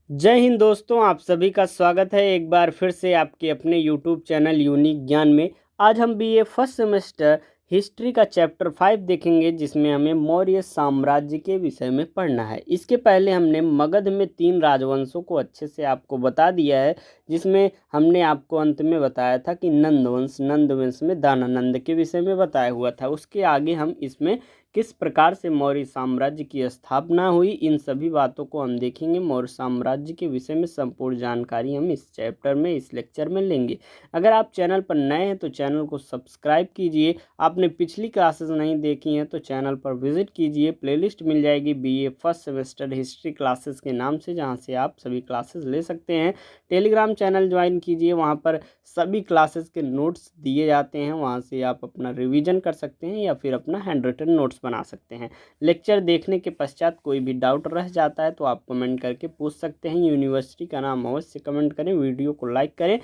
जय हिंद दोस्तों, आप सभी का स्वागत है एक बार फिर से आपके अपने यूट्यूब चैनल यूनिक ज्ञान में। आज हम बीए फर्स्ट सेमेस्टर हिस्ट्री का चैप्टर 5 देखेंगे, जिसमें हमें मौर्य साम्राज्य के विषय में पढ़ना है। इसके पहले हमने मगध में 3 राजवंशों को अच्छे से आपको बता दिया है, जिसमें हमने आपको अंत में बताया था कि नंदवंश में दानानंद के विषय में बताया हुआ था। उसके आगे हम इसमें किस प्रकार से मौर्य साम्राज्य की स्थापना हुई, इन सभी बातों को हम देखेंगे। मौर्य साम्राज्य के विषय में संपूर्ण जानकारी हम इस चैप्टर में, इस लेक्चर में लेंगे। अगर आप चैनल पर नए हैं तो चैनल को सब्सक्राइब कीजिए। आपने पिछली क्लासेस नहीं देखी हैं तो चैनल पर विजिट कीजिए। प्लेलिस्ट मिल जाएगी BA first semester history classes के नाम से, जहाँ से आप सभी क्लासेस ले सकते हैं। टेलीग्राम चैनल ज्वाइन कीजिए, वहाँ पर सभी क्लासेस के नोट्स दिए जाते हैं। वहाँ से आप अपना रिवीजन कर सकते हैं या फिर अपना हैंड रिटन नोट्स बना सकते हैं। लेक्चर देखने के पश्चात कोई भी डाउट रह जाता है तो आप कमेंट करके पूछ सकते हैं। यूनिवर्सिटी का नाम अवश्य कमेंट करें, वीडियो को लाइक करें।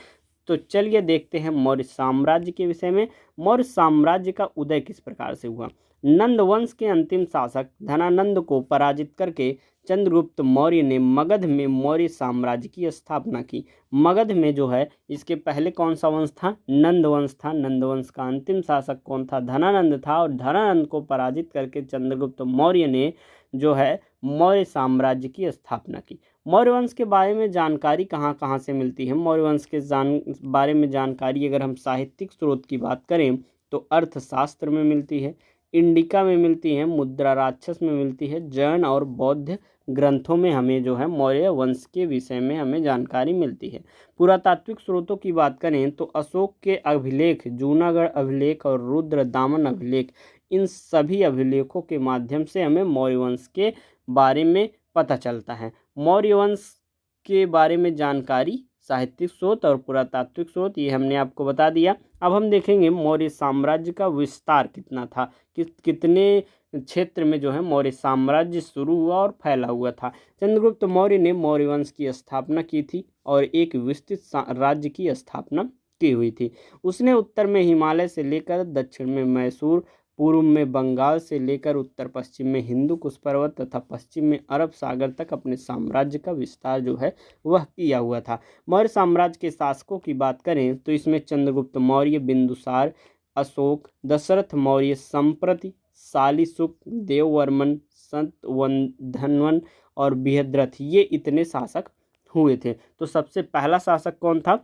तो चलिए देखते हैं मौर्य साम्राज्य के विषय में। मौर्य साम्राज्य का उदय किस प्रकार से हुआ। नंद वंश के अंतिम शासक धनानंद को पराजित करके चंद्रगुप्त मौर्य ने मगध में मौर्य साम्राज्य की स्थापना की। मगध में जो है, इसके पहले कौन सा वंश था? नंद वंश था। नंद वंश का अंतिम शासक कौन था? धनानंद था। और धनानंद को पराजित करके चंद्रगुप्त मौर्य ने जो है मौर्य साम्राज्य की स्थापना की। मौर्य वंश के बारे में जानकारी कहाँ कहाँ से मिलती है? मौर्य वंश के बारे में जानकारी अगर हम साहित्यिक स्रोत की बात करें तो अर्थशास्त्र में मिलती है, इंडिका में मिलती है, मुद्रा राक्षस में मिलती है, जैन और बौद्ध ग्रंथों में हमें जो है मौर्य वंश के विषय में हमें जानकारी मिलती है। पुरातात्विक स्रोतों की बात करें तो अशोक के अभिलेख, जूनागढ़ अभिलेख और रुद्र दामन अभिलेख, इन सभी अभिलेखों के माध्यम से हमें मौर्य वंश के बारे में पता चलता है। मौर्य वंश के बारे में जानकारी साहित्यिक स्रोत और पुरातात्विक स्रोत, ये हमने आपको बता दिया। अब हम देखेंगे मौर्य साम्राज्य का विस्तार कितना था, कितने क्षेत्र में जो है मौर्य साम्राज्य शुरू हुआ और फैला हुआ था। चंद्रगुप्त मौर्य ने मौर्य वंश की स्थापना की थी और एक विस्तृत राज्य की स्थापना की हुई थी। उसने उत्तर में हिमालय से लेकर दक्षिण में मैसूर, पूर्व में बंगाल से लेकर उत्तर पश्चिम में हिंदू कुश पर्वत तथा पश्चिम में अरब सागर तक अपने साम्राज्य का विस्तार जो है वह किया हुआ था। मौर्य साम्राज्य के शासकों की बात करें तो इसमें चंद्रगुप्त मौर्य, बिंदुसार, अशोक, दशरथ मौर्य, संप्रति, शालीशुक, देववर्मन, संतवधन्वन और बृहद्रथ, ये इतने शासक हुए थे। तो सबसे पहला शासक कौन था?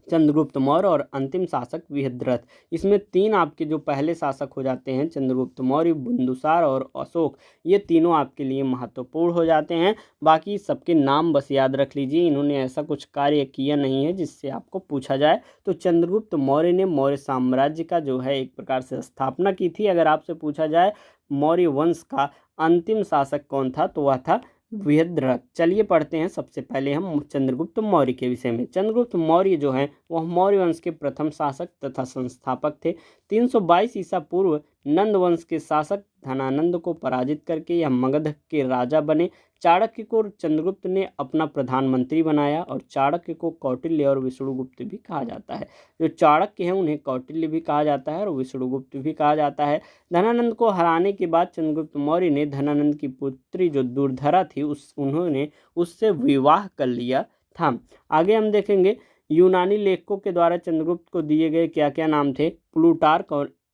चंद्रगुप्त मौर्य। और अंतिम शासक बृहद्रथ। इसमें 3 आपके जो पहले शासक हो जाते हैं, चंद्रगुप्त मौर्य, बिंदुसार और अशोक, ये तीनों आपके लिए महत्वपूर्ण हो जाते हैं। बाकी सबके नाम बस याद रख लीजिए, इन्होंने ऐसा कुछ कार्य किया नहीं है जिससे आपको पूछा जाए। तो चंद्रगुप्त मौर्य ने मौर्य साम्राज्य का जो है एक प्रकार से स्थापना की थी। अगर आपसे पूछा जाए मौर्य वंश का अंतिम शासक कौन था तो वह था बृहद्रथ। चलिए पढ़ते हैं सबसे पहले हम चंद्रगुप्त मौर्य के विषय में। चंद्रगुप्त मौर्य जो हैं वह मौर्य वंश के प्रथम शासक तथा संस्थापक थे। 322 ईसा पूर्व नंद वंश के शासक धनानंद को पराजित करके यह मगध के राजा बने। चाणक्य को चंद्रगुप्त ने अपना प्रधानमंत्री बनाया और चाणक्य को कौटिल्य और विष्णुगुप्त भी कहा जाता है। जो चाणक्य हैं उन्हें कौटिल्य भी कहा जाता है और विष्णुगुप्त भी कहा जाता है। धनानंद को हराने के बाद चंद्रगुप्त मौर्य ने धनानंद की पुत्री जो दुर्धरा थी उन्होंने उससे विवाह कर लिया था। आगे हम देखेंगे यूनानी लेखकों के द्वारा चंद्रगुप्त को दिए गए क्या क्या नाम थे।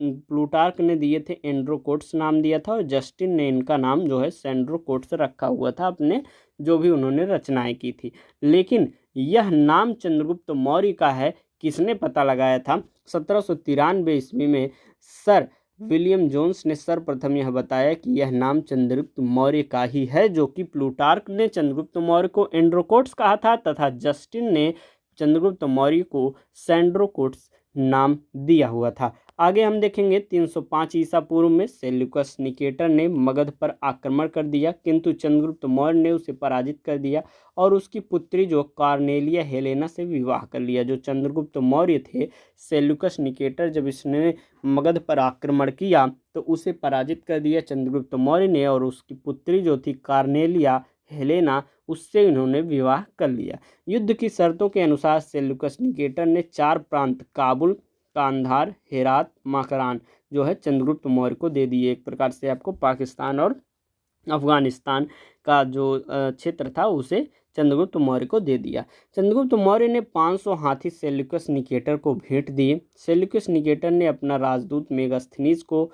प्लूटार्क ने दिए थे एंड्रोकोट्स नाम दिया था, और जस्टिन ने इनका नाम जो है सेंड्रोकोट्स रखा हुआ था अपने जो भी उन्होंने रचनाएं की थी। लेकिन यह नाम चंद्रगुप्त मौर्य का है, किसने पता लगाया था? 1793 ईस्वी में सर विलियम जोन्स ने सर्वप्रथम यह बताया कि यह नाम चंद्रगुप्त मौर्य का ही है, जो कि प्लूटार्क ने चंद्रगुप्त मौर्य को एंड्रोकोट्स कहा था तथा जस्टिन ने चंद्रगुप्त मौर्य को सैंड्रोकोट्स नाम दिया हुआ था। आगे हम देखेंगे 305 ईसा पूर्व में सेल्यूकस निकेटर ने मगध पर आक्रमण कर दिया, किंतु चंद्रगुप्त मौर्य ने उसे पराजित कर दिया और उसकी पुत्री जो कार्नेलिया हेलेना से विवाह कर लिया। जो चंद्रगुप्त मौर्य थे, सेल्यूकस निकेटर, जब इसने मगध पर आक्रमण किया तो उसे पराजित कर दिया चंद्रगुप्त मौर्य ने, और उसकी पुत्री जो थी कार्नेलिया हेलेना, उससे इन्होंने विवाह कर लिया। युद्ध की शर्तों के अनुसार सेल्यूकस निकेटर ने 4 प्रांत काबुल, कांधार, हेरात, मकरान जो है चंद्रगुप्त मौर्य को दे दिए। एक प्रकार से आपको पाकिस्तान और अफगानिस्तान का जो क्षेत्र था उसे चंद्रगुप्त मौर्य को दे दिया। चंद्रगुप्त मौर्य ने 500 हाथी सेल्यूकस निकेटर को भेंट दिए। सेल्यूकस निकेटर ने अपना राजदूत मेगास्थनीज को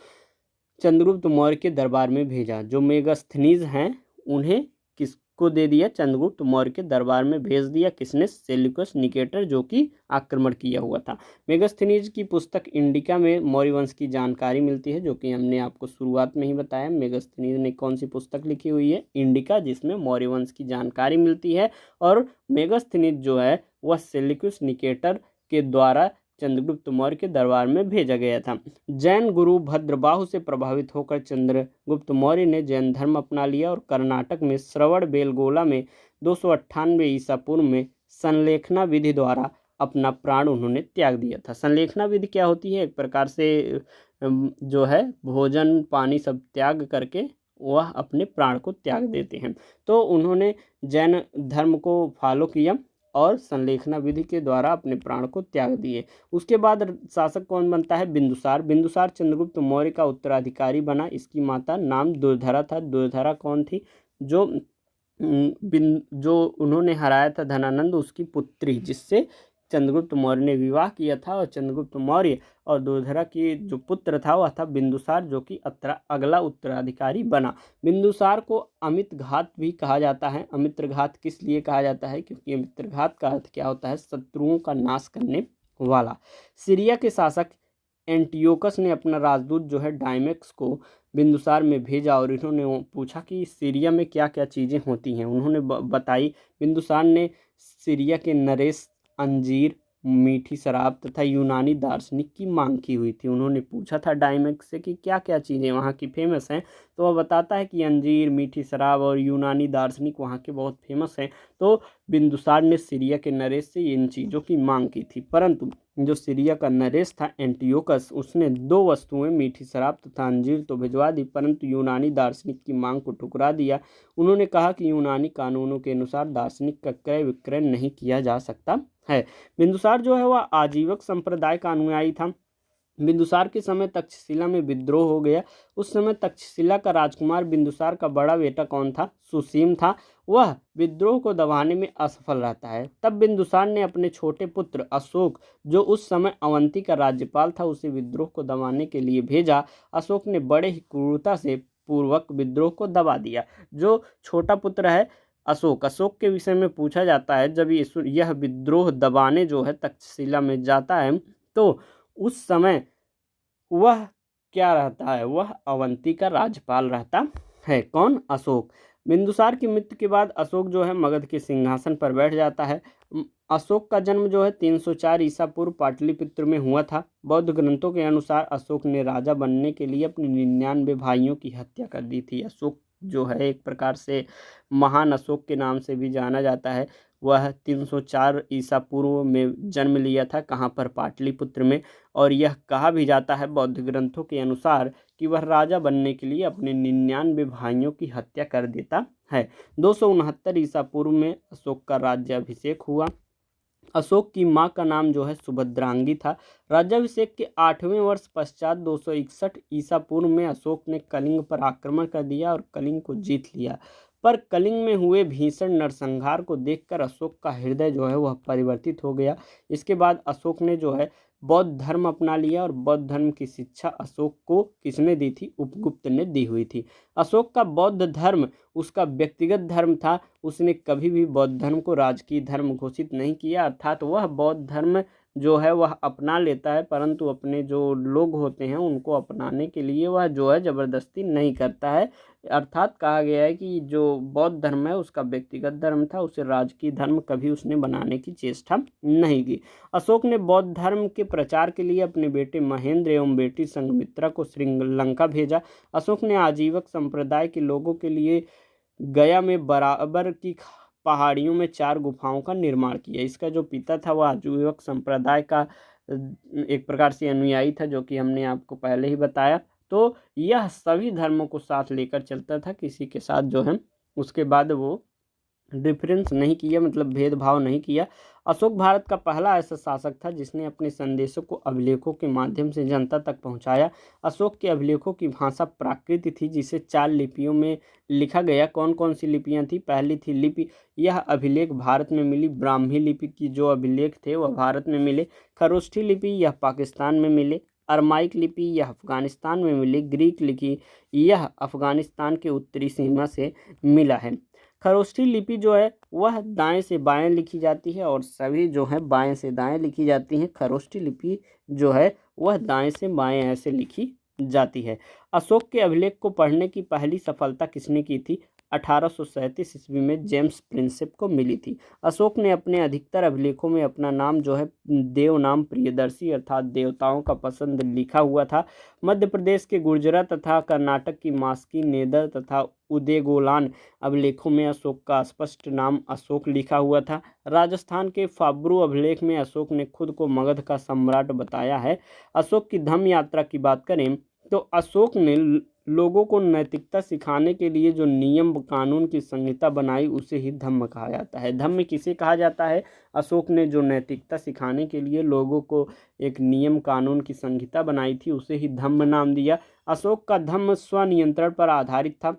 चंद्रगुप्त मौर्य के दरबार में भेजा। जो मेगास्थनीज हैं उन्हें किसको दे दिया? चंद्रगुप्त मौर्य के दरबार में भेज दिया। किसने? सेल्यूकस निकेटर, जो कि आक्रमण किया हुआ था। मेगास्थनीज की पुस्तक इंडिका में मौर्य वंश की जानकारी मिलती है, जो कि हमने आपको शुरुआत में ही बताया। मेगास्थनीज ने कौन सी पुस्तक लिखी हुई है? इंडिका, जिसमें मौर्य वंश की जानकारी मिलती है। और मेगास्थनीज जो है वह सेल्यूकस निकेटर के द्वारा चंद्रगुप्त मौर्य के दरबार में भेजा गया था। जैन गुरु भद्रबाहु से प्रभावित होकर चंद्रगुप्त मौर्य ने जैन धर्म अपना लिया और कर्नाटक में श्रवण बेलगोला में 298 ईसा पूर्व में संलेखना विधि द्वारा अपना प्राण उन्होंने त्याग दिया था। संलेखना विधि क्या होती है? एक प्रकार से जो है भोजन पानी सब त्याग करके वह अपने प्राण को त्याग देते हैं। तो उन्होंने जैन धर्म को फॉलो किया और संलेखना विधि के द्वारा अपने प्राण को त्याग दिए। उसके बाद शासक कौन बनता है? बिंदुसार। बिंदुसार चंद्रगुप्त मौर्य का उत्तराधिकारी बना। इसकी माता नाम दुर्धरा था। दुर्धरा कौन थी? जो उन्होंने हराया था धनानंद, उसकी पुत्री, जिससे चंद्रगुप्त मौर्य ने विवाह किया था। और चंद्रगुप्त मौर्य और दुर्धरा की जो पुत्र था वह था बिंदुसार, जो कि अगला उत्तराधिकारी बना। बिंदुसार को अमित्रघात भी कहा जाता है। अमित्रघात किस लिए कहा जाता है? क्योंकि अमित्रघात का अर्थ क्या होता है? शत्रुओं का नाश करने वाला। सीरिया के शासक एंटियोकस ने अपना राजदूत जो है डायमेक्स को बिंदुसार में भेजा और इन्होंने पूछा कि सीरिया में क्या क्या चीज़ें होती हैं। उन्होंने बताई। बिंदुसार ने सीरिया के नरेश, अंजीर, मीठी शराब तथा यूनानी दार्शनिक की मांग की हुई थी। उन्होंने पूछा था डायमेक्स से कि क्या क्या चीज़ें वहाँ की फेमस हैं। तो वह बताता है कि अंजीर, मीठी शराब और यूनानी दार्शनिक वहाँ के बहुत फेमस हैं। तो बिंदुसार ने सीरिया के नरेश से इन चीज़ों की मांग की थी। परंतु जो सीरिया का नरेश था एंटियोकस, उसने 2 वस्तुएं मीठी शराब तथा अंजीर तो भिजवा दी, परंतु यूनानी दार्शनिक की मांग को ठुकरा दिया। उन्होंने कहा कि यूनानी कानूनों के अनुसार दार्शनिक का क्रय विक्रय नहीं किया जा सकता है। बिंदुसार जो है वह आजीवक संप्रदाय का अनुयायी था। बिंदुसार के समय तक्षशिला में विद्रोह हो गया। उस समय तक्षशिला का राजकुमार बिंदुसार का बड़ा बेटा कौन था? सुसीम था। वह विद्रोह को दबाने में असफल रहता है। तब बिंदुसार ने अपने छोटे पुत्र अशोक, जो उस समय अवंती का राज्यपाल था, उसे विद्रोह को दबाने के लिए भेजा। अशोक ने बड़े ही क्रूरता से पूर्वक विद्रोह को दबा दिया। जो छोटा पुत्र है अशोक के विषय में पूछा जाता है। जब यह विद्रोह दबाने जो है तक्षशिला में जाता है, तो उस समय वह क्या रहता है? वह अवंती का राज्यपाल रहता है। कौन? अशोक। बिंदुसार की मृत्यु के बाद अशोक जो है मगध के सिंहासन पर बैठ जाता है। अशोक का जन्म जो है 304 ईसा पूर्व पाटलिपुत्र में हुआ था। बौद्ध ग्रंथों के अनुसार अशोक ने राजा बनने के लिए अपने 99 भाइयों की हत्या कर दी थी। अशोक जो है एक प्रकार से महान अशोक के नाम से भी जाना जाता है। वह 304 ईसा पूर्व में जन्म लिया था। कहाँ पर? पाटलिपुत्र में। और यह कहा भी जाता है बौद्ध ग्रंथों के अनुसार कि वह राजा बनने के लिए अपने 99 भाइयों की हत्या कर देता है। 269 ईसा पूर्व में अशोक का राज्याभिषेक हुआ। अशोक की मां का नाम जो है सुभद्रांगी था। राज्याभिषेक के 8वें वर्ष पश्चात 261 ईसा पूर्व में अशोक ने कलिंग पर आक्रमण कर दिया और कलिंग को जीत लिया। पर कलिंग में हुए भीषण नरसंहार को देखकर अशोक का हृदय जो है वह परिवर्तित हो गया। इसके बाद अशोक ने जो है बौद्ध धर्म अपना लिया और बौद्ध धर्म की शिक्षा अशोक को किसने दी थी? उपगुप्त ने दी हुई थी। अशोक का बौद्ध धर्म उसका व्यक्तिगत धर्म था। उसने कभी भी बौद्ध धर्म को राजकीय धर्म घोषित नहीं किया। अर्थात वह बौद्ध धर्म जो है वह अपना लेता है, परंतु अपने जो लोग होते हैं उनको अपनाने के लिए वह जो है ज़बरदस्ती नहीं करता है। अर्थात कहा गया है कि जो बौद्ध धर्म है उसका व्यक्तिगत धर्म था, उसे राजकीय धर्म कभी उसने बनाने की चेष्टा नहीं की। अशोक ने बौद्ध धर्म के प्रचार के लिए अपने बेटे महेंद्र एवं बेटी संघमित्रा को श्रीलंका भेजा। अशोक ने आजीवक संप्रदाय के लोगों के लिए गया में बराबर की पहाड़ियों में 4 गुफाओं का निर्माण किया। इसका जो पिता था वह आजीवक संप्रदाय का एक प्रकार से अनुयायी था, जो कि हमने आपको पहले ही बताया। तो यह सभी धर्मों को साथ लेकर चलता था, किसी के साथ जो है उसके बाद वो डिफरेंस नहीं किया, मतलब भेदभाव नहीं किया। अशोक भारत का पहला ऐसा शासक था जिसने अपने संदेशों को अभिलेखों के माध्यम से जनता तक पहुंचाया। अशोक के अभिलेखों की भाषा प्राकृत थी, जिसे 4 लिपियों में लिखा गया। कौन कौन सी लिपियां थी? पहली थी लिपि, यह अभिलेख भारत में मिली। ब्राह्मी लिपि की जो अभिलेख थे वह भारत में मिले। खरोष्ठी लिपि, यह पाकिस्तान में मिले। अरमाइक लिपि, यह अफगानिस्तान में मिली। ग्रीक लिपि, यह अफगानिस्तान के उत्तरी सीमा से मिला है। खरोष्ठी लिपि जो है वह दाएं से बाएं लिखी जाती है और सभी जो है बाएं से दाएं लिखी जाती हैं। खरोष्ठी लिपि जो है वह दाएं से बाएं ऐसे लिखी जाती है। अशोक के अभिलेख को पढ़ने की पहली सफलता किसने की थी? 1837 ईस्वी में जेम्स प्रिंसेप को मिली थी। अशोक ने अपने अधिकतर अभिलेखों में अपना नाम जो है देव नाम प्रियदर्शी अर्थात देवताओं का पसंद लिखा हुआ था। मध्य प्रदेश के गुर्जरा तथा कर्नाटक की मास्की नेदर तथा उदेगोलान अभिलेखों में अशोक का स्पष्ट नाम अशोक लिखा हुआ था। राजस्थान के फाब्रू अभिलेख में अशोक ने खुद को मगध का सम्राट बताया है। अशोक की धम्म यात्रा की बात करें तो अशोक ने लोगों को नैतिकता सिखाने के लिए जो नियम कानून की संहिता बनाई उसे ही धम्म कहा जाता है। धम्म किसे कहा जाता है? अशोक ने जो नैतिकता सिखाने के लिए लोगों को एक नियम कानून की संहिता बनाई थी उसे ही धम्म नाम दिया। अशोक का धम्म स्वनियंत्रण पर आधारित था।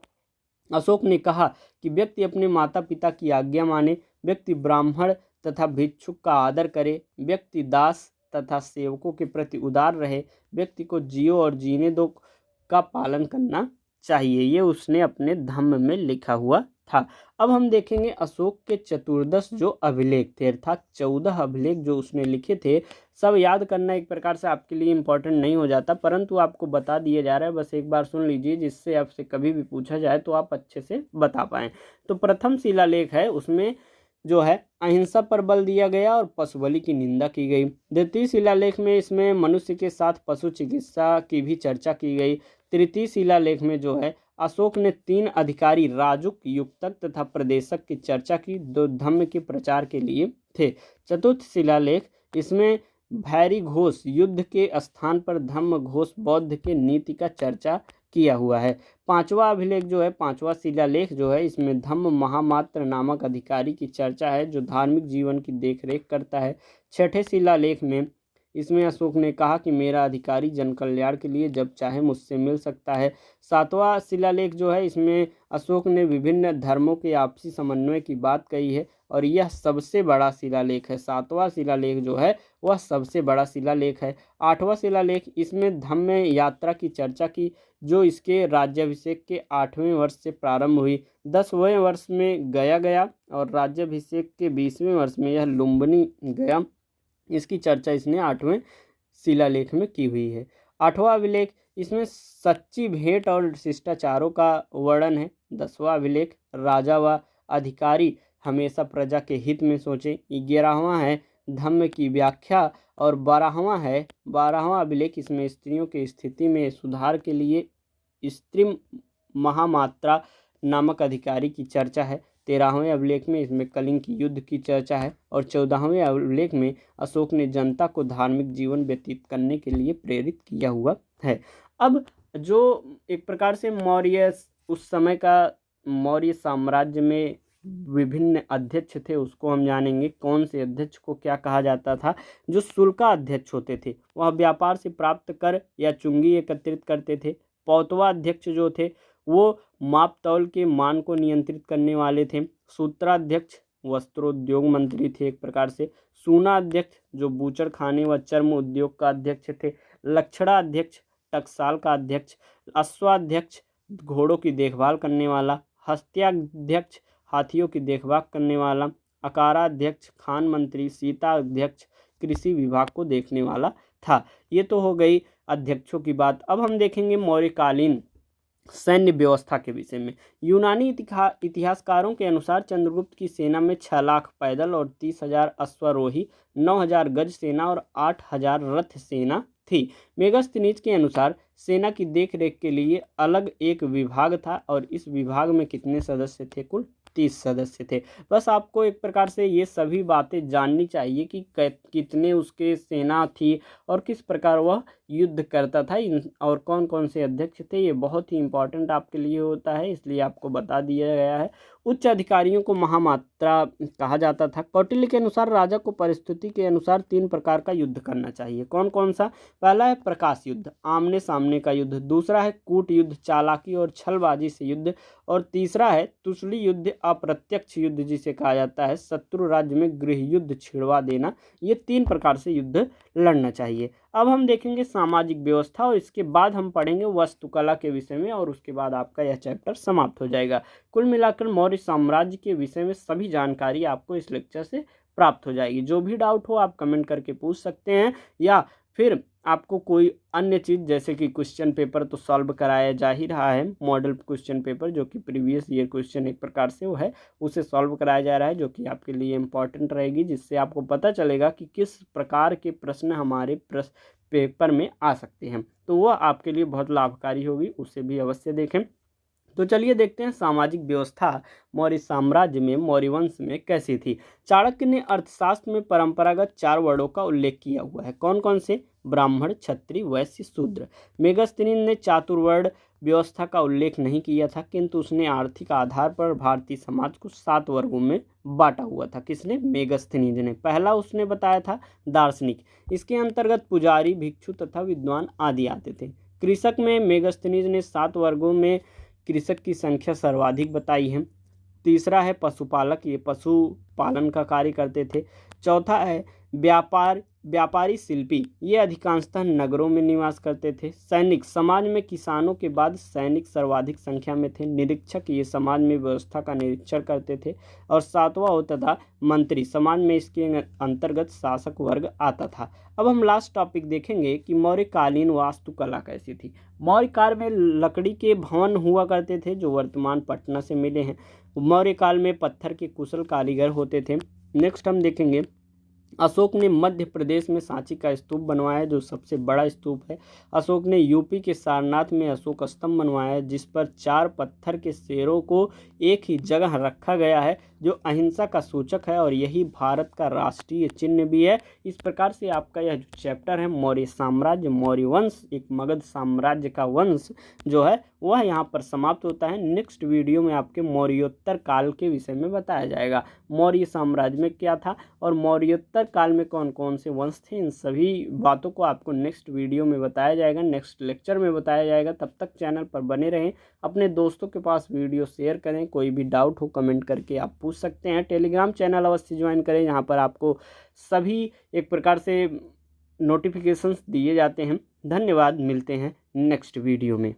अशोक ने कहा कि व्यक्ति अपने माता पिता की आज्ञा माने, व्यक्ति ब्राह्मण तथा भिक्षुक का आदर करे, व्यक्ति दास तथा सेवकों के प्रति उदार रहे, व्यक्ति को जियो और जीने दो का पालन करना चाहिए। ये उसने अपने धम्म में लिखा हुआ था। अब हम देखेंगे अशोक के चतुर्दश जो अभिलेख थे अर्थात 14 अभिलेख जो उसने लिखे थे। सब याद करना एक प्रकार से आपके लिए इम्पोर्टेंट नहीं हो जाता, परंतु आपको बता दिया जा रहा है, बस एक बार सुन लीजिए जिससे आपसे कभी भी पूछा जाए तो आप अच्छे से बता पाएँ। तो प्रथम शिलालेख है, उसमें जो है अहिंसा पर बल दिया गया और पशु बलि की निंदा की गई। द्वितीय शिलालेख में इसमें मनुष्य के साथ पशु चिकित्सा की भी चर्चा की गई। तृतीय शिलालेख में जो है अशोक ने 3 अधिकारी राजुक, युक्तक तथा प्रदेशक की चर्चा की, जो धम्म के प्रचार के लिए थे। चतुर्थ शिलालेख, इसमें भैरी घोष युद्ध के स्थान पर धम्म घोष बौद्ध के नीति का चर्चा किया हुआ है। पांचवा अभिलेख जो है, पांचवा शिलालेख जो है, इसमें धम्म महामात्र नामक अधिकारी की चर्चा है जो धार्मिक जीवन की देखरेख करता है। छठे शिलालेख में इसमें अशोक ने कहा कि मेरा अधिकारी जन कल्याण के लिए जब चाहे मुझसे मिल सकता है। सातवां शिलालेख जो है, इसमें अशोक ने विभिन्न धर्मों के आपसी समन्वय की बात कही है और यह सबसे बड़ा शिलालेख है। सातवां शिलालेख जो है वह सबसे बड़ा शिलालेख है। आठवां शिलालेख, इसमें धम्म यात्रा की चर्चा की जो इसके राज्याभिषेक के 8वें वर्ष से प्रारंभ हुई। 10वें वर्ष में गया और राज्याभिषेक के 20वें वर्ष में यह लुम्बिनी गया। इसकी चर्चा इसने 8वें शिलालेख में की हुई है। 8वां अभिलेख, इसमें सच्ची भेंट और शिष्टाचारों का वर्णन है। 10वां अभिलेख, राजा व अधिकारी हमेशा प्रजा के हित में सोचे। 11वां है धम्म की व्याख्या और 12वां अभिलेख, इसमें स्त्रियों की स्थिति में सुधार के लिए स्त्री महामात्रा नामक अधिकारी की चर्चा है। 13वें अभिलेख में इसमें कलिंग की युद्ध की चर्चा है और 14वें अभिलेख में अशोक ने जनता को धार्मिक जीवन व्यतीत करने के लिए प्रेरित किया हुआ है। अब जो एक प्रकार से मौर्य उस समय का मौर्य साम्राज्य में विभिन्न अध्यक्ष थे उसको हम जानेंगे। कौन से अध्यक्ष को क्या कहा जाता था? जो शुल्का अध्यक्ष होते थे वह व्यापार से प्राप्त कर या चुंगी एकत्रित करते थे। पौतवा अध्यक्ष जो थे वो माप तौल के मान को नियंत्रित करने वाले थे। सूत्राध्यक्ष वस्त्रोद्योग मंत्री थे एक प्रकार से। सूना अध्यक्ष जो बूचड़ खाने व चर्म उद्योग का अध्यक्ष थे। लक्षणा अध्यक्ष टकसाल का अध्यक्ष। अश्वाध्यक्ष घोड़ों की देखभाल करने वाला। हस्त्याध्यक्ष हाथियों की देखभाल करने वाला। अकाराध्यक्ष खान मंत्री। सीता अध्यक्ष कृषि विभाग को देखने वाला था। ये तो हो गई अध्यक्षों की बात। अब हम देखेंगे मौर्यकालीन सैन्य व्यवस्था के विषय में। यूनानी इतिहासकारों के अनुसार चंद्रगुप्त की सेना में 6 लाख पैदल और 30,000 अश्वारोही, 9,000 गज सेना और 8,000 रथ सेना थी। मेगास्थनीज के अनुसार सेना की देखरेख के लिए अलग एक विभाग था और इस विभाग में कितने सदस्य थे? कुल 30 सदस्य थे। बस आपको एक प्रकार से ये सभी बातें जाननी चाहिए कि कितने उसके सेना थी और किस प्रकार वह युद्ध करता था, इन और कौन कौन से अध्यक्ष थे, ये बहुत ही इंपॉर्टेंट आपके लिए होता है, इसलिए आपको बता दिया गया है। उच्च अधिकारियों को महामात्रा कहा जाता था। कौटिल्य के अनुसार राजा को परिस्थिति के अनुसार 3 प्रकार का युद्ध करना चाहिए। कौन कौन सा? पहला है प्रकाश युद्ध, आमने सामने का युद्ध। दूसरा है कूट युद्ध, चालाकी और छलबाजी से युद्ध। और तीसरा है तुसली युद्ध, अप्रत्यक्ष युद्ध जिसे कहा जाता है, शत्रु राज्य में गृह युद्ध छिड़वा देना। ये 3 प्रकार से युद्ध लड़ना चाहिए। अब हम देखेंगे सामाजिक व्यवस्था और इसके बाद हम पढ़ेंगे वास्तुकला के विषय में, और उसके बाद आपका यह चैप्टर समाप्त हो जाएगा। कुल मिलाकर मौर्य साम्राज्य के विषय में सभी जानकारी आपको इस लेक्चर से प्राप्त हो जाएगी। जो भी डाउट हो आप कमेंट करके पूछ सकते हैं, या फिर आपको कोई अन्य चीज़ जैसे कि क्वेश्चन पेपर तो सॉल्व कराया जा ही रहा है, मॉडल क्वेश्चन पेपर जो कि प्रीवियस ईयर क्वेश्चन एक प्रकार से वो है, उसे सॉल्व कराया जा रहा है, जो कि आपके लिए इम्पॉर्टेंट रहेगी, जिससे आपको पता चलेगा कि किस प्रकार के प्रश्न हमारे पेपर में आ सकते हैं। तो वह आपके लिए बहुत लाभकारी होगी, उसे भी अवश्य देखें। तो चलिए देखते हैं सामाजिक व्यवस्था मौर्य साम्राज्य में, मौर्य वंश में कैसी थी। चाणक्य ने अर्थशास्त्र में परंपरागत 4 वर्णों का उल्लेख किया हुआ है। कौन कौन से? ब्राह्मण, क्षत्रिय, वैश्य, शूद्र। मेगस्थनीज ने चातुर्वर्ण व्यवस्था का उल्लेख नहीं किया था, किंतु उसने आर्थिक आधार पर भारतीय समाज को 7 वर्गों में बांटा हुआ था। किसने? मेगस्थनीज ने। पहला उसने बताया था दार्शनिक, इसके अंतर्गत पुजारी, भिक्षु तथा विद्वान आदि आते थे। कृषक में मेगस्थनीज ने 7 वर्गों में कृषक की संख्या सर्वाधिक बताई है। तीसरा है पशुपालक, ये पशुपालन का कार्य करते थे। चौथा है व्यापारी शिल्पी, ये अधिकांशतः नगरों में निवास करते थे। सैनिक, समाज में किसानों के बाद सैनिक सर्वाधिक संख्या में थे। निरीक्षक, ये समाज में व्यवस्था का निरीक्षण करते थे। और 7वां होता था मंत्री, समाज में इसके अंतर्गत शासक वर्ग आता था। अब हम लास्ट टॉपिक देखेंगे कि मौर्यकालीन वास्तुकला कैसी थी। मौर्य काल में लकड़ी के भवन हुआ करते थे, जो वर्तमान पटना से मिले हैं। मौर्य काल में पत्थर के कुशल कारीगर होते थे। नेक्स्ट हम देखेंगे अशोक ने मध्य प्रदेश में सांची का स्तूप बनवाया, जो सबसे बड़ा स्तूप है। अशोक ने यूपी के सारनाथ में अशोक स्तंभ बनवाया, जिस पर 4 पत्थर के शेरों को एक ही जगह रखा गया है, जो अहिंसा का सूचक है, और यही भारत का राष्ट्रीय चिन्ह भी है। इस प्रकार से आपका यह जो चैप्टर है मौर्य साम्राज्य, मौर्य वंश, एक मगध साम्राज्य का वंश जो है वह यहाँ पर समाप्त होता है। नेक्स्ट वीडियो में आपके मौर्योत्तर काल के विषय में बताया जाएगा, मौर्य साम्राज्य में क्या था और मौर्योत्तर काल में कौन कौन से वंश थे। इन सभी बातों को आपको नेक्स्ट वीडियो में बताया जाएगा, नेक्स्ट लेक्चर में बताया जाएगा। तब तक चैनल पर बने रहें, अपने दोस्तों के पास वीडियो शेयर करें। कोई भी डाउट हो कमेंट करके आप पूछ सकते हैं। टेलीग्राम चैनल अवश्य ज्वाइन करें, यहाँ पर आपको सभी एक प्रकार से नोटिफिकेशंस दिए जाते हैं। धन्यवाद, मिलते हैं नेक्स्ट वीडियो में।